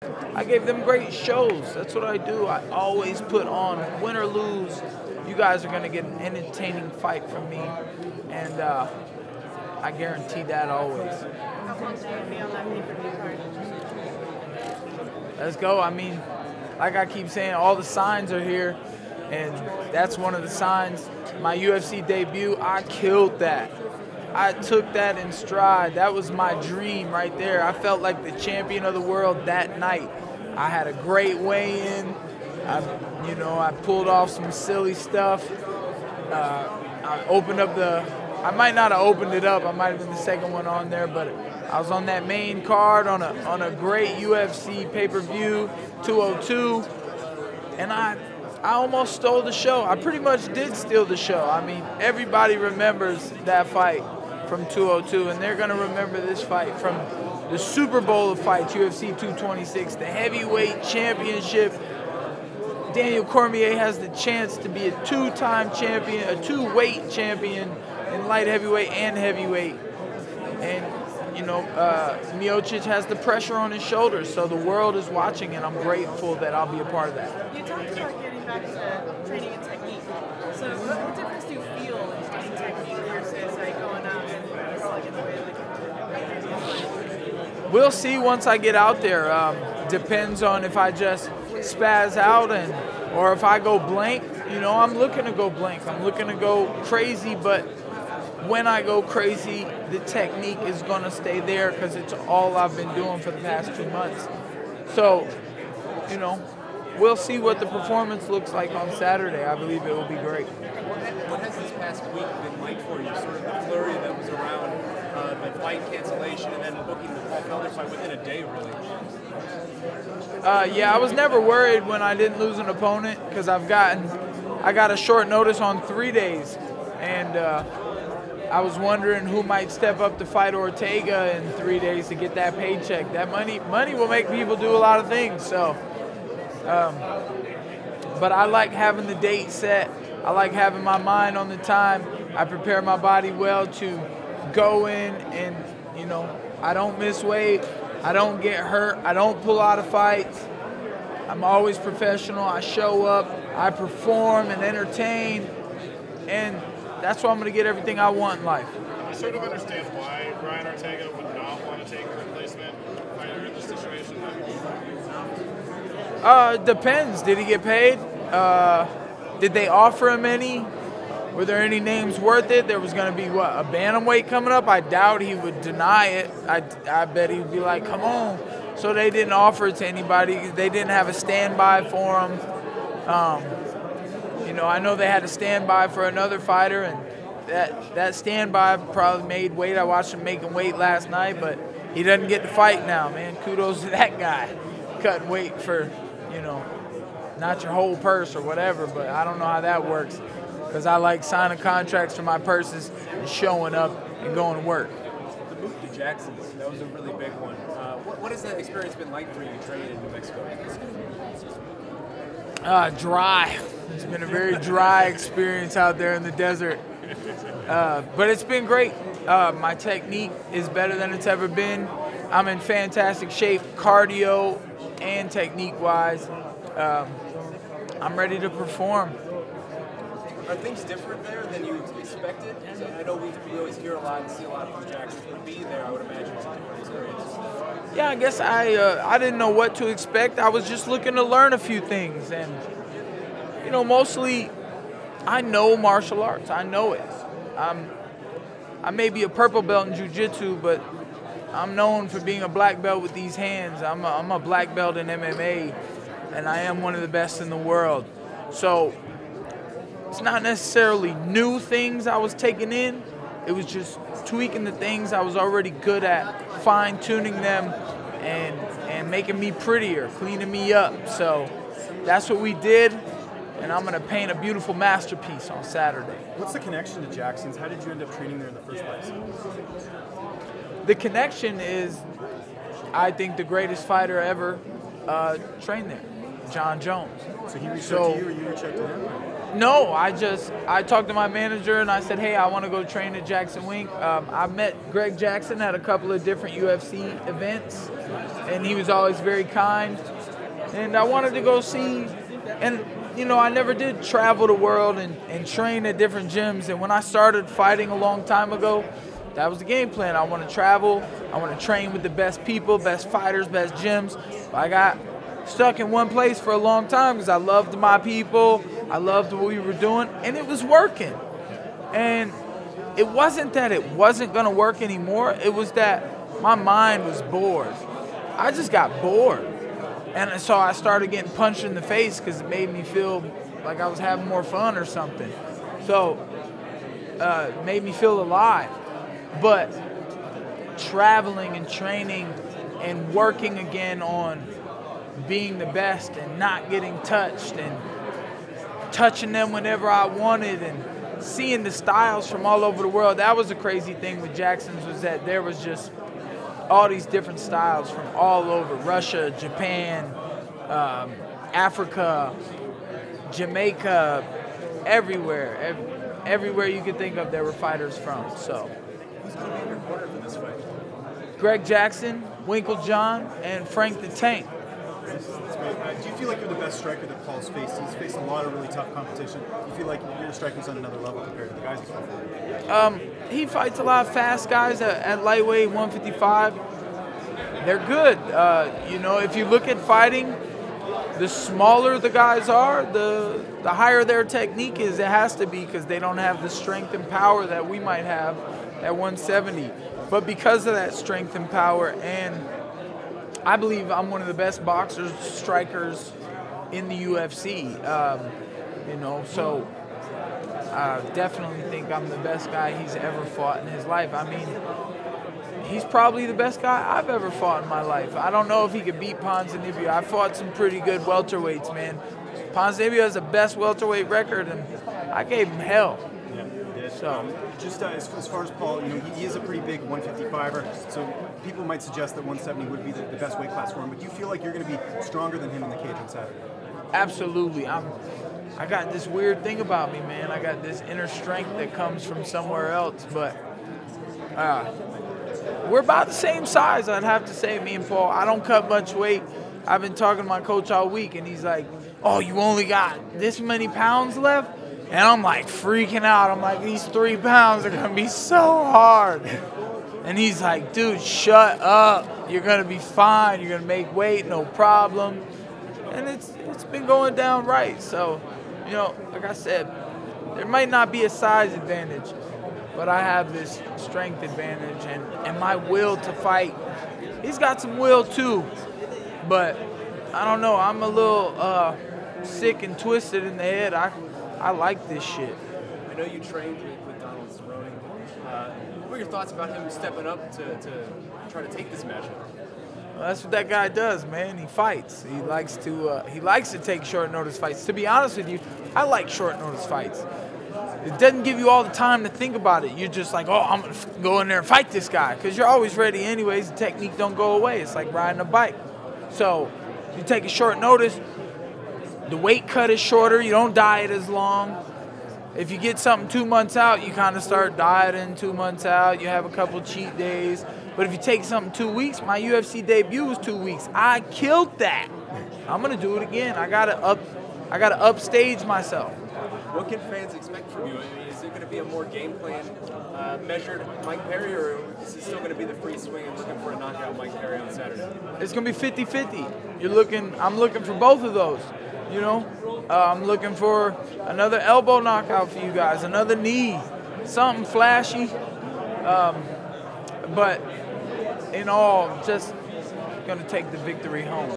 I gave them great shows. That's what I do. I always put on, win or lose, you guys are going to get an entertaining fight from me. And I guarantee that always. How close will you be on that pay-per-view card? Let's go. I mean, like I keep saying, all the signs are here. And that's one of the signs. My UFC debut, I killed that. I took that in stride. That was my dream right there. I felt like the champion of the world that night. I had a great weigh-in. I pulled off some silly stuff. I opened up I might not have opened it up. I might have been the second one on there, but I was on that main card on a great UFC pay-per-view, 202, and I almost stole the show. I pretty much did steal the show. I mean, everybody remembers that fight from 202, and they're going to remember this fight from the Super Bowl of fights, UFC 226, the heavyweight championship. Daniel Cormier has the chance to be a two-time champion, a two-weight champion in light heavyweight and heavyweight. And, Miocic has the pressure on his shoulders, so the world is watching, and I'm grateful that I'll be a part of that. You talked about getting back to training and technique. So what difference do you feel in training technique versus going out and slugging away like We'll see once I get out there. Depends on if I just spaz out or if I go blank. I'm looking to go blank. I'm looking to go crazy, but when I go crazy, the technique is going to stay there because it's all I've been doing for the past 2 months. So, we'll see what the performance looks like on Saturday. I believe it will be great. What has this past week been like for you? Sort of the flurry that was around the fight cancellation and then booking the Paul Felder fight within a day, really? Yeah, I was never worried when I didn't lose an opponent because I got a short notice on 3 days, and I was wondering who might step up to fight Ortega in 3 days to get that paycheck. That money will make people do a lot of things. So, but I like having the date set. I like having my mind on the time. I prepare my body well to go in and, I don't miss weight. I don't get hurt. I don't pull out of fights. I'm always professional. I show up. I perform and entertain. And that's why I'm going to get everything I want in life. I sort of understand why Brian Ortega would not want to take a replacement fighter in this situation. Depends. Did he get paid? Did they offer him any? Were there any names worth it? There was going to be, a bantamweight coming up? I doubt he would deny it. I bet he would be like, come on. So they didn't offer it to anybody. They didn't have a standby for him. I know they had a standby for another fighter, and that standby probably made weight. I watched him making weight last night, but he doesn't get to fight now, man. Kudos to that guy. Cutting weight for, not your whole purse or whatever, but I don't know how that works because I like signing contracts for my purses and showing up and going to work. The move to Jackson, that was a really big one. What has that experience been like for you training in New Mexico? Dry. It's been a very dry experience out there in the desert. But it's been great. My technique is better than it's ever been. I'm in fantastic shape, cardio and technique-wise. I'm ready to perform. Are things different there than you expected? I know we always hear a lot and see a lot from Jackson, but being there, I would imagine it's a different experience. Yeah, I guess I didn't know what to expect. I was just looking to learn a few things, and mostly I know martial arts. I know it. I may be a purple belt in jiu-jitsu, but I'm known for being a black belt with these hands. I'm a black belt in MMA, and I am one of the best in the world. So it's not necessarily new things I was taking in. It was just tweaking the things I was already good at, fine-tuning them, and making me prettier, cleaning me up. So that's what we did, and I'm going to paint a beautiful masterpiece on Saturday. What's the connection to Jackson's? How did you end up training there in the first place? The connection is, I think, the greatest fighter ever trained there. John Jones. So he reached out to you, or you reached out to him? No, I talked to my manager and I said, hey, I want to go train at JacksonWink. I met Greg Jackson at a couple of different UFC events, and he was always very kind. And I wanted to go see, and you know, I never did travel the world and train at different gyms. And when I started fighting a long time ago, that was the game plan. I want to travel. I want to train with the best people, best fighters, best gyms. I got stuck in one place for a long time because I loved my people. I loved what we were doing, and it was working. And it wasn't that it wasn't going to work anymore. It was that my mind was bored. I just got bored. And so I started getting punched in the face because it made me feel like I was having more fun or something. So it made me feel alive. But traveling and training and working again on being the best and not getting touched and touching them whenever I wanted and seeing the styles from all over the world. That was the crazy thing with Jackson's, was that there was just all these different styles from all over, Russia, Japan, Africa, Jamaica, everywhere. Everywhere you could think of, there were fighters from. So, Who's going to be in your corner for this fight? Greg Jackson, Winkle John, and Frank the Tank. That's great. Do you feel like you're the best striker that Paul's faced? He's faced a lot of really tough competition. Do you feel like your striking's on another level compared to the guys he's fighting? He fights a lot of fast guys at lightweight, 155. They're good. You know, if you look at fighting, the smaller the guys are, the higher their technique is. It has to be, because they don't have the strength and power that we might have at 170. But because of that strength and power, and I believe I'm one of the best boxers, strikers in the UFC. You know, so I definitely think I'm the best guy he's ever fought in his life. I mean, he's probably the best guy I've ever fought in my life. I don't know if he could beat Ponzinibbio. I fought some pretty good welterweights, man. Ponzinibbio has the best welterweight record, and I gave him hell. Yeah, you did. So, just as far as Paul, you know, he is a pretty big 155er, so people might suggest that 170 would be the best weight class for him, but do you feel like you're going to be stronger than him in the cage on Saturday? absolutely. I got this weird thing about me, man. I got this inner strength that comes from somewhere else, but we're about the same size, I'd have to say, me and Paul. I don't cut much weight. I've been talking to my coach all week, and he's like, oh, you only got this many pounds left? And I'm like freaking out. I'm like, these 3 pounds are going to be so hard. And he's like, dude, shut up. You're going to be fine. You're going to make weight, no problem. And it's been going down right. So, you know, like I said, there might not be a size advantage, but I have this strength advantage and my will to fight. He's got some will too, but I don't know. I'm a little sick and twisted in the head. I like this shit. I know you trained with Donald Cerrone. What were your thoughts about him stepping up to try to take this matchup? Well, that's what that guy does, man. He fights. He likes to take short notice fights. To be honest with you, I like short notice fights. It doesn't give you all the time to think about it. You're just like, oh, I'm going to go in there and fight this guy, because you're always ready anyways. The technique don't go away. It's like riding a bike. So you take a short notice, the weight cut is shorter. You don't diet as long. If you get something 2 months out, you kind of start dieting 2 months out. You have a couple cheat days. But if you take something 2 weeks, my UFC debut was 2 weeks. I killed that. I'm going to do it again. I got to upstage myself. What can fans expect from you? I mean, is it going to be a more game plan measured Mike Perry, or is it still going to be the free swing and looking for a knockout Mike Perry on Saturday? It's going to be 50-50. I'm looking for both of those. You know, I'm looking for another elbow knockout for you guys, another knee, something flashy. But in all, just going to take the victory home.